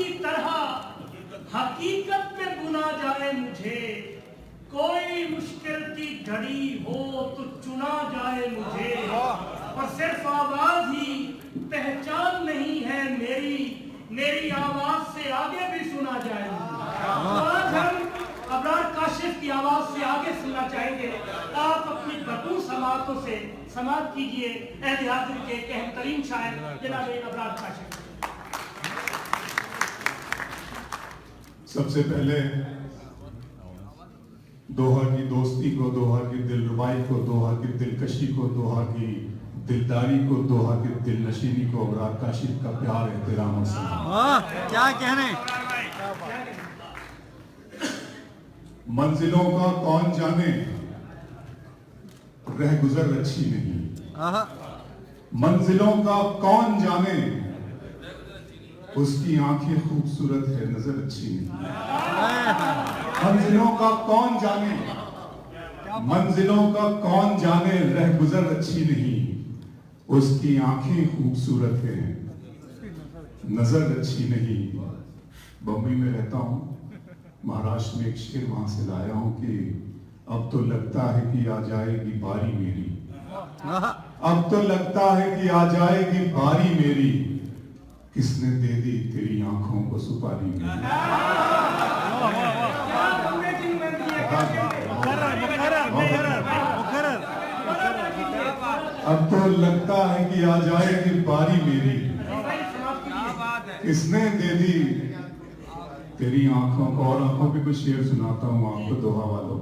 کی طرح حقیقت پہ بنا جائے مجھے، کوئی مشکل کی گھڑی ہو تو چنا جائے مجھے، اور صرف آواز ہی پہچان نہیں ہے میری آواز سے آگے بھی سنا جائے مجھے۔ آج ہم ابرار کاشف کی آواز سے آگے سننا چاہیں گے۔ آپ اپنی بھرپور سماعتوں سے سماعت کیجئے عہد حاضر کے ایک اہم ترین شاعر جناب ابرار کاشف۔ سب سے پہلے دوحہ کی دوستی کو، دوحہ کی دلربائی کو، دوحہ کی دلکشی کو، دوحہ کی دلداری کو، دوحہ کی دل نشینی کو ابرار کاشف کا پیار، احترام اور سلام۔ کیا کہنے؟ منزلوں کا کون جانے رہ گزر اچھی نہیں، منزلوں کا کون جانے اس کی آنکھیں خوبصورت ہے نظر اچھی نہیں۔ منزلوں کا کون جانے، منزلوں کا کون جانے رہ گزر اچھی نہیں، اس کی آنکھیں خوبصورت ہے نظر اچھی نہیں۔ بمبئی میں رہتا ہوں، مہاراشٹر میں ایک شعر وہاں سے لایا ہوں کہ اب تو لگتا ہے کہ آ جائے گی باری میری، اب تو لگتا ہے کہ آ جائے گی باری میری، کس نے دے دی تیری آنکھوں کو سپاری میری۔ اب تو لگتا ہے کہ آ جائے گی باری میری، کس نے دے دی تیری آنکھوں کو۔ اور آنکھوں پہ کچھ شعر سناتا ہوں آپ کو دوحہ والوں۔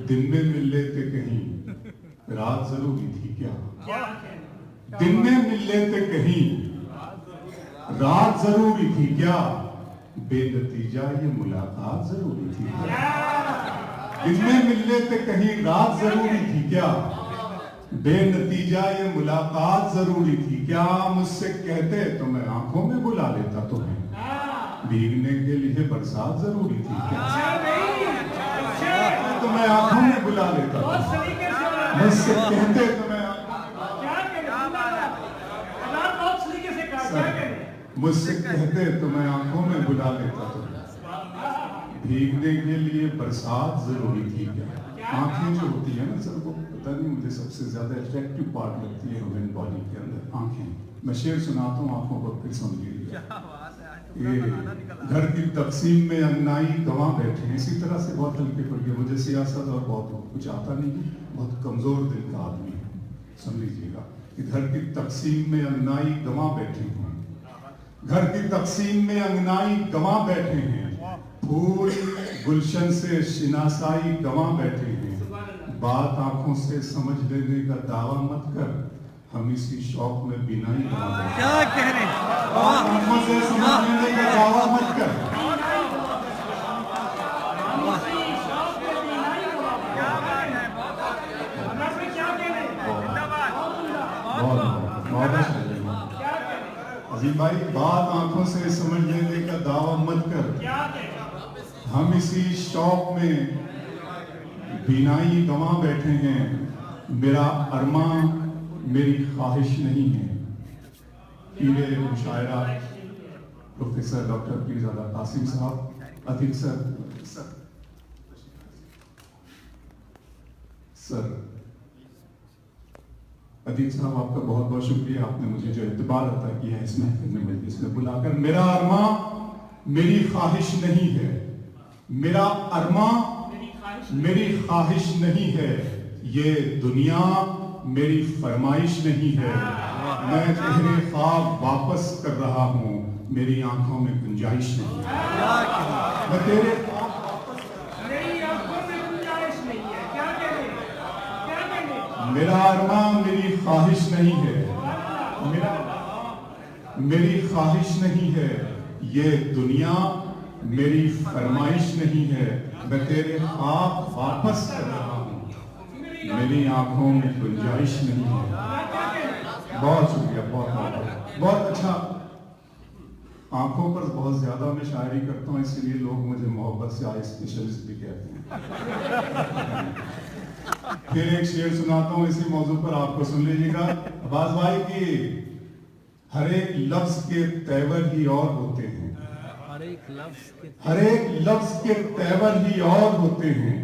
دن میں مل لیتے کہیں رات ضروری تھی کیا، دن میں مل لیتے کہیں رات ضروری تھی کیا، بے نتیجہ یہ ملاقات ضروری تھی کیا، دن میں مل لیتے کہیں رات ضروری تھی کیا، بے نتیجہ یہ ملاقات ضروری تھی کیا، مجھ سے کہتے تو میں آنکھوں میں بلا لیتا تمہیں، بھیگنے کے لیے برسات ضروری تھی کیا، تو میں آنکھوں میں بلا لیتا تھا، مجھ سے کہتے تو میں مجھ سے کہتے تو میں آنکھوں میں بلا لیتا تھا، بھیگنے کے لیے برسات ضروری تھی کیا۔ آنکھیں جو ہوتی ہیں نا سر، وہ پتہ نہیں مجھے سب سے زیادہ اٹریکٹیو پارٹ لگتی ہے ہیومن باڈی کے اندر آنکھیں۔ میں شعر سناتا ہوں، آنکھوں کو پھر سمجھ لیجیے۔ گھر کی تقسیم میں انگنائی گواں بیٹھے ہیں، اسی طرح سے بہت ہلکے پڑھ گئے، مجھے سیاست اور بہت کچھ آتا نہیں، بہت کمزور دل کا آدمی ہے، سن لیجیے گا کہ گھر کی تقسیم میں انگنائی گواں بیٹھے ہیں، گھر کی تقسیم میں انگنائی گواں بیٹھے ہیں، پھول گلشن سے شناسائی گواں بیٹھے ہیں، بات آنکھوں سے سمجھ لینے کا دعویٰ مت کر، ہم اسی شوق میں بینائی گواں بیٹھے ہیں۔ کیا کہنے؟ بات آنکھوں سے سمجھ لینے کا دعویٰ مت کر، عظیم بھائی، بات آنکھوں سے سمجھ لینے کا دعویٰ مت کر، ہم اسی شوق میں بینائی گواں بیٹھے ہیں، میرا ارماں میری خواہش نہیں ہے۔ پیر مشاعرہ پروفیسر ڈاکٹر پیرزادہ قاسم صاحب، عتیق سر عتیق صاحب، آپ کا بہت بہت شکریہ، آپ نے مجھے جو اعتبار عطا کیا ہے اس محفل میں مجلس میں بلا کر۔ میرا ارماں میری خواہش نہیں ہے، میرا ارماں میری خواہش نہیں ہے، یہ دنیا میری فرمائش نہیں ہے، میں تیرے خواب واپس کر رہا ہوں، میری آنکھوں میں گنجائش نہیں ہے، میں تیرے میرا ارماں میری خواہش نہیں ہے، میری خواہش نہیں ہے، یہ دنیا میری فرمائش نہیں ہے، میں تیرے خواب واپس کر رہا ہوں، میری آنکھوں میں گنجائش نہیں ہے۔ بہت شکریہ، بہت اچھا۔ آنکھوں پر بہت زیادہ میں شاعری کرتا ہوں، اس لیے لوگ مجھے محبت سے آئی اسپیشلسٹ بھی کہتے ہیں۔ پھر ایک شعر سناتا ہوں اسی موضوع پر، آپ کو سن لیجیے گا۔ عباس بھائی کی ہر ایک لفظ کے تیور ہی اور ہوتے ہیں، ہر ایک لفظ کے تیور ہی اور ہوتے ہیں،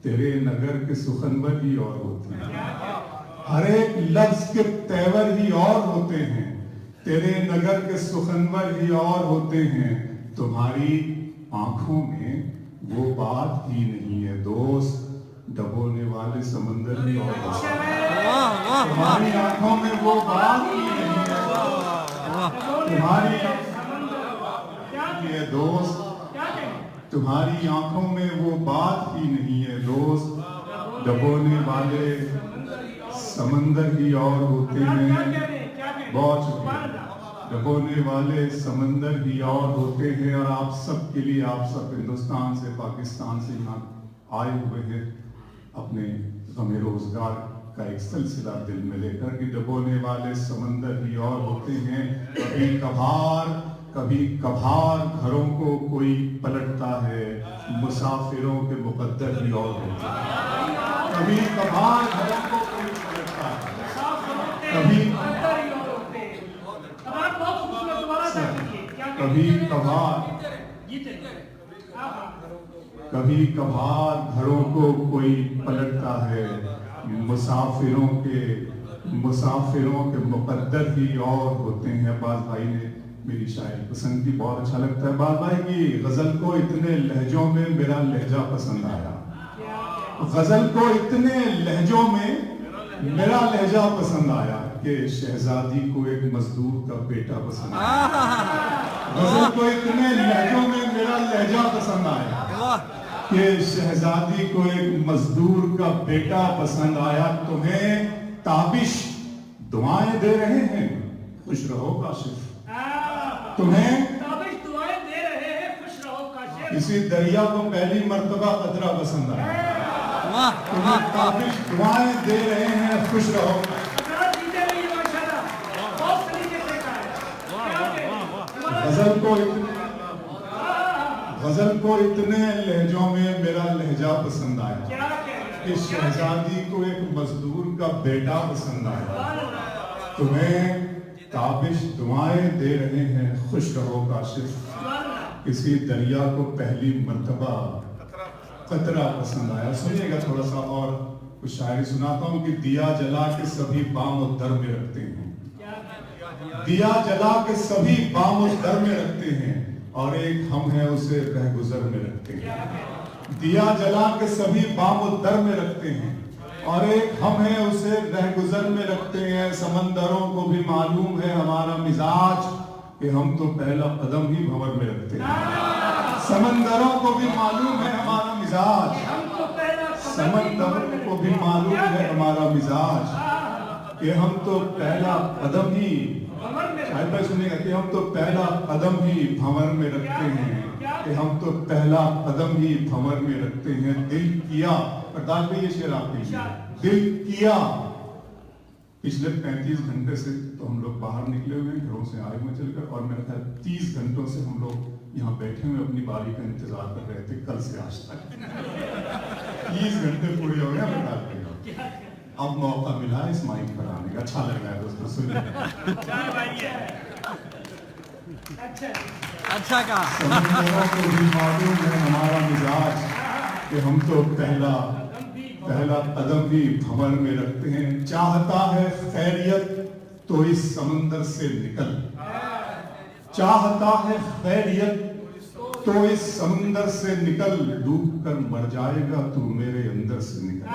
تیرے نگر کے سخنور ہی اور ہوتے ہیں۔ ہر ایک لفظ کے تیور ہی اور ہوتے ہیں، تیرے نگر کے سخنور ہی اور ہوتے ہیں۔ تمہاری آنکھوں میں وہ بات ہی نہیں ہے دوست، ڈبونے والے سمندر ہی اور ہوتے ہیں۔ تمہاری آنکھوں میں وہ بات ہی نہیں ہے، تمہاری یہ دوست، تمہاری آنکھوں میں وہ بات ہی نہیں ہے دوست، ڈبونے والے سمندر ہی اور ہوتے ہیں۔ بہت شکریہ۔ ڈبونے والے سمندر ہی اور ہوتے ہیں، اور آپ سب کے لیے، آپ سب ہندوستان سے، پاکستان سے یہاں آئے ہوئے ہیں اپنے غم روزگار کا ایک سلسلہ دل میں لے کر کہ ڈبونے والے سمندر ہی اور ہوتے ہیں۔ کبھی کبھار گھروں کو کوئی پلٹتا ہے، مسافروں کے مقدر ہی اور ہوتے ہیں۔ کبھی کبھار گھروں کو کوئی پلٹتا ہے، کبھی کبھار گھروں کو کوئی پلٹتا ہے، مسافروں کے مقدر ہی اور ہوتے ہیں۔ عباس بھائی نے میری شاعری پسند کی، بہت اچھا لگتا ہے عباس بھائی کی غزل کو اتنے لہجوں میں میرا لہجہ پسند آیا، غزل کو اتنے لہجوں میں میرا لہجہ پسند آیا کہ شہزادی کو ایک مزدور کا بیٹا پسند آیا۔ غزل کو اتنے لہجوں میں میرا لہجہ پسند آیا کہ شہزادی کو ایک مزدور کا بیٹا پسند آیا۔ تمہیں تابش دعائیں دے رہے ہیں، خوش رہو کاشف۔ تمہیں تابش دعائیں دے رہے ہیں، خوش رہو کاشف۔ اسی دریا کو پہلی مرتبہ قطرہ پسند آیا۔ تمہیں تابش دعائیں دے رہے ہیں، خوش رہو۔ غزل کو اتنے لہجوں میں میرا لہجہ پسند آیا کہ شہزادی کو ایک مزدور کا بیٹا پسند آیا۔ تمہیں تابش دعائیں دے رہے ہیں، خوش رہو کاشف۔ کسی دریا کو پہلی مرتبہ قطرہ پسند آیا۔ سنیے گا تھوڑا سا اور کچھ شاعری سناتا ہوں کہ دیا جلا کے سبھی بام و در میں رکھتے ہیں، دیا جلا کے سبھی بام و در میں رکھتے ہیں، اور ایک ہم ہیں اسے رہ گزر میں رکھتے ہیں۔ دیا جلا کے سبھی بام و در میں رکھتے ہیں، اور ایک ہم ہیں اسے رہ گزر میں رکھتے ہیں۔ سمندروں کو بھی معلوم ہے ہمارا مزاج کہ ہم تو پہلا قدم ہی بھنور میں رکھتے ہیں۔ سمندروں کو بھی معلوم ہے ہمارا مزاج، سمندروں کو بھی معلوم ہے ہمارا مزاج کہ ہم تو پہلا قدم ہی، شاید بھائی سنیں گا، کہ ہم تو پہلا قدم ہی بھنور میں رکھتے ہیں، کہ ہم تو پہلا قدم ہی بھنور میں رکھتے ہیں۔ دل کیا، پرداش بھائی یہ شعر آپ کے لیے، دل کیا پچھلے 35 گھنٹے سے تو ہم لوگ باہر نکلے ہوئے ہیں، گھروں سے آئے ہوئے چل کر، اور میرا خیال 30 گھنٹوں سے ہم لوگ یہاں بیٹھے ہوئے اپنی باری کا انتظار کر رہے تھے، کل سے آج تک 30 گھنٹے پورے ہو گئے ہیں۔ اب موقع ملا اس مائک پر آنے کا، اچھا لگ رہا ہے دوستوں، سنیے۔ اچھا کہا۔ سمندروں کو بھی معلوم ہے ہمارا مزاج کہ ہم تو پہلا قدم ہی بھنور میں رکھتے ہیں۔ چاہتا ہے خیریت تو اس سمندر سے نکل، چاہتا ہے خیریت تو اس سمندر سے نکل، ڈوب کر مر جائے گا تو میرے اندر سے نکل۔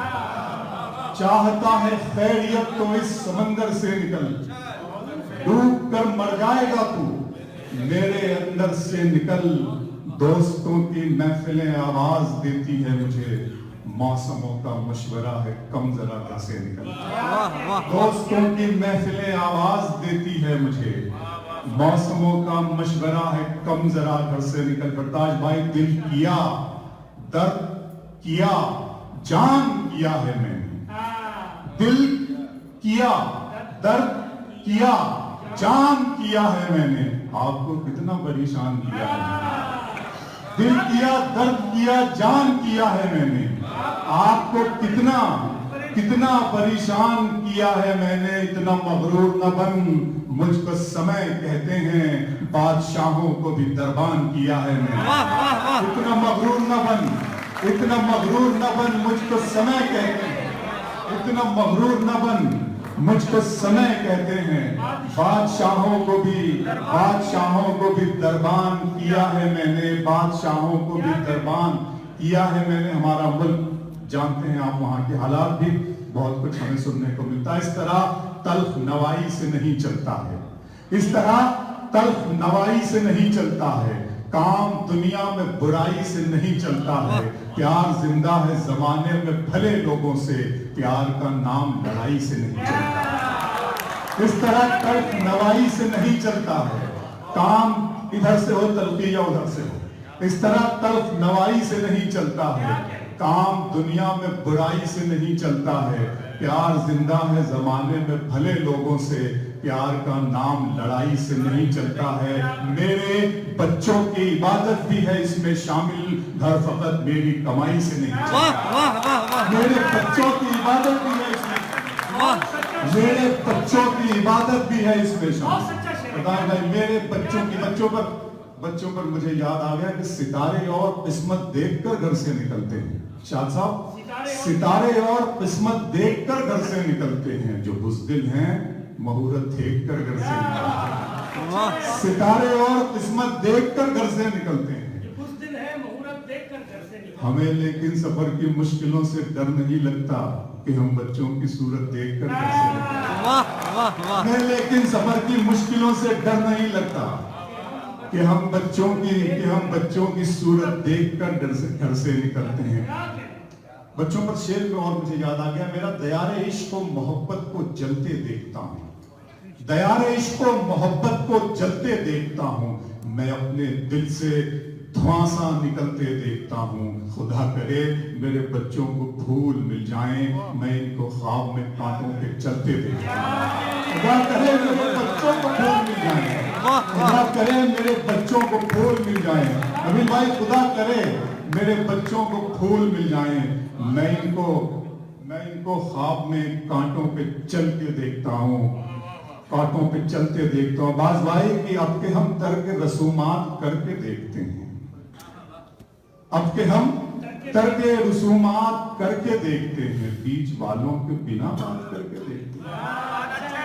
چاہتا ہے خیریت تو اس سمندر سے نکل، ڈوب کر مر جائے گا تو میرے اندر سے نکل۔ دوستوں کی محفلیں آواز دیتی ہے مجھے، موسموں کا مشورہ ہے کم ذرا گھر سے نکل۔ دوستوں کی محفلیں آواز دیتی ہے مجھے، موسموں کا مشورہ ہے کم ذرا گھر سے نکل۔ پرداش بھائی دل کیا، درد کیا، جان کیا ہے میں نے، دل کیا، درد کیا، جان کیا ہے میں نے، آپ کو کتنا پریشان کیا ہے۔ دل کیا، درد کیا، جان کیا ہے میں نے، آپ کو کتنا کتنا پریشان کیا ہے میں نے، اتنا مغرور نہ بن، مجھ کو سمے کہتے ہیں، بادشاہوں کو بھی دربان کیا ہے میں نے۔ اتنا مغرور نہ بن، اتنا مغرور نہ بن، مجھ کو سمے کہتے ہیں، اتنا مغرور نہ بن، مجھ کو سمے کہتے ہیں، بادشاہوں کو بھی دربان کیا ہے میں نے، بادشاہوں کو بھی دربان کیا ہے میں نے۔ ہمارا ملک جانتے ہیں آپ، وہاں کے حالات بھی بہت کچھ ہمیں سننے کو ملتا ہے۔ اس طرح تلخ نوائی سے نہیں چلتا ہے، اس طرح تلخ نوائی سے نہیں چلتا ہے، کام دنیا میں برائی سے نہیں چلتا ہے، پیار زندہ ہے زمانے میں بھلے لوگوں سے، پیار کا نام لڑائی سے نہیں چلتا۔ اس طرح تلخ نوائی سے نہیں چلتا ہے، کام ادھر سے ہو تلخی یا ادھر سے ہو، اس طرح تلخ نوائی سے نہیں چلتا ہے، کام دنیا میں برائی سے نہیں چلتا ہے، پیار زندہ ہے زمانے میں بھلے لوگوں سے، پیار کا نام لڑائی سے نہیں چلتا ہے۔ میرے بچوں کی عبادت بھی ہے اس میں شامل، گھر فقط میری کمائی سے نہیں چلتا۔ میرے بچوں کی عبادت بھی ہے اس میں، میرے بچوں کی عبادت بھی ہے اس میں شامل۔ بتائیں بھائی، میرے بچوں پر مجھے یاد آ گیا کہ ستارے اور قسمت دیکھ کر گھر سے نکلتے ہیں۔ شاہد صاحب، ستارے اور قسمت دیکھ کر گھر سے نکلتے ہیں، جو بزدل ہیں مہورت دیکھ کر گھر سے نکلتے ہیں۔ ستارے اور قسمت دیکھ کر گھر سے نکلتے ہیں۔ ہمیں لیکن سفر کی مشکلوں سے ڈر نہیں لگتا کہ ہم بچوں کی صورت دیکھ کر گھر سے نکلتے ہیں۔ ہمیں لیکن سفر کی مشکلوں سے ڈر نہیں لگتا کہ ہم بچوں کی صورت دیکھ کر گھر سے نکلتے ہیں۔ بچوں پر شعر میں اور مجھے یاد آ گیا، میرا دیار عشق و محبت کو جلتے دیکھتا ہوں، دیار عشق و محبت کو جلتے دیکھتا ہوں، میں اپنے دل سے دھواں سا نکلتے دیکھتا ہوں، خدا کرے میرے بچوں کو پھول مل جائیں، میں ان کو خواب میں کانٹوں کے چلتے دیکھتا ہوں۔ خدا کرے میرے بچوں کو پھول مل جائیں، خدا کرے میرے بچوں کو پھول مل جائیں، ابھی بھائی خدا کرے میرے بچوں کو پھول مل جائیں، میں ان کو خواب میں کانٹوں پہ چل کے دیکھتا ہوں، کانٹوں پہ چلتے دیکھتا ہوں۔ باز بھائی کہ اب کہ ہم ترک رسومات کر کے دیکھتے ہیں، اب کہ ہم ترک رسومات کر کے دیکھتے ہیں، بیچ والوں کے بنا بات کر کے دیکھتے ہیں۔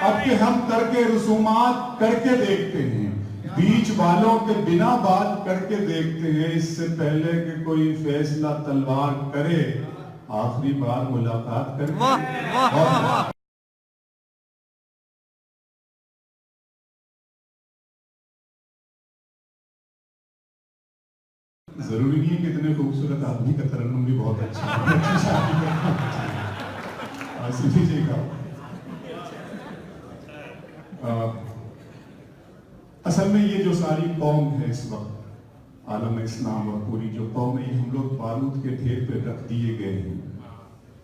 اب کہ ہم ترک رسومات کر کے دیکھتے ہیں، بیچ والوں کے بنا بات کر کے دیکھتے ہیں، اس سے پہلے کہ کوئی فیصلہ تلوار کرے، آخری بار ملاقات کر کے۔ ضروری نہیں ہے کہ اتنے خوبصورت آدمی کا ترنم بھی بہت اچھا ہے۔ اصل میں یہ جو ساری قوم ہے اس وقت، عالم اسلام اور پوری جو قوم ہے، یہ ہم لوگ بارود کے ڈھیر پہ رکھ دیے گئے ہیں۔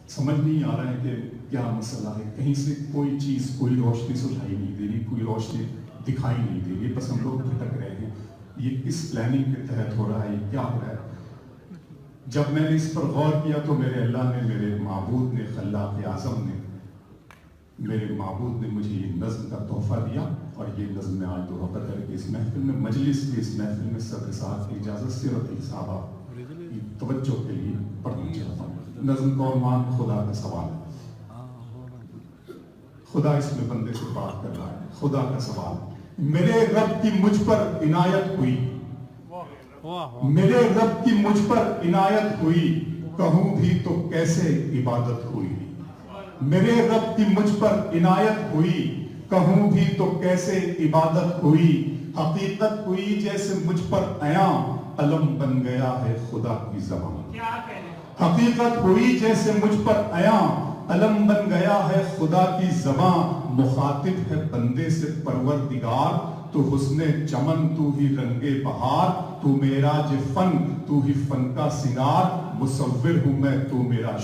سمجھ نہیں آ رہا ہے کہ کیا مسئلہ ہے، کہیں سے کوئی چیز، کوئی روشنی سجھائی نہیں دے رہی، کوئی روشنی دکھائی نہیں دے رہی، بس ہم لوگ بھٹک رہے ہیں۔ یہ کس پلاننگ کے تحت ہو رہا ہے، یہ کیا ہو رہا ہے؟ جب میں نے اس پر غور کیا تو میرے اللہ نے، میرے معبود نے، خلاق اعظم نے، میرے معبود نے مجھے یہ نظم کا تحفہ دیا، اور یہ نظم میں آج دو قدر کے اس محفل میں، مجلس کی اس محفل میں صدر صاحب کی اجازت سے اور صحابہ کی توجہ کے لیے پڑھنا چاہتا ہوں۔ نظم کا عنوان خدا کا سوال۔ خدا اس میں بندے سے بات کر رہا ہے، خدا کا سوال۔ میرے رب کی مجھ پر عنایت ہوئی، میرے رب کی مجھ پر عنایت ہوئی، کہوں بھی تو کیسے عبادت ہوئی۔ میرے رب کی مجھ پر عنایت ہوئی، کہوں بھی تو کیسے عبادت ہوئی۔ حقیقت ہوئی جیسے مجھ پر عیاں، قلم بن گیا ہے خدا کی زبان۔ حقیقت ہوئی جیسے مجھ پر عیاں، قلم بن گیا ہے خدا کی زبان۔ مخاطب ہے بندے سے پروردگار، تو حسن چمن تو ہی رنگ بہار، تو معراج فن تو ہی فن کا سنگار، مصور ہوں میں تو میرا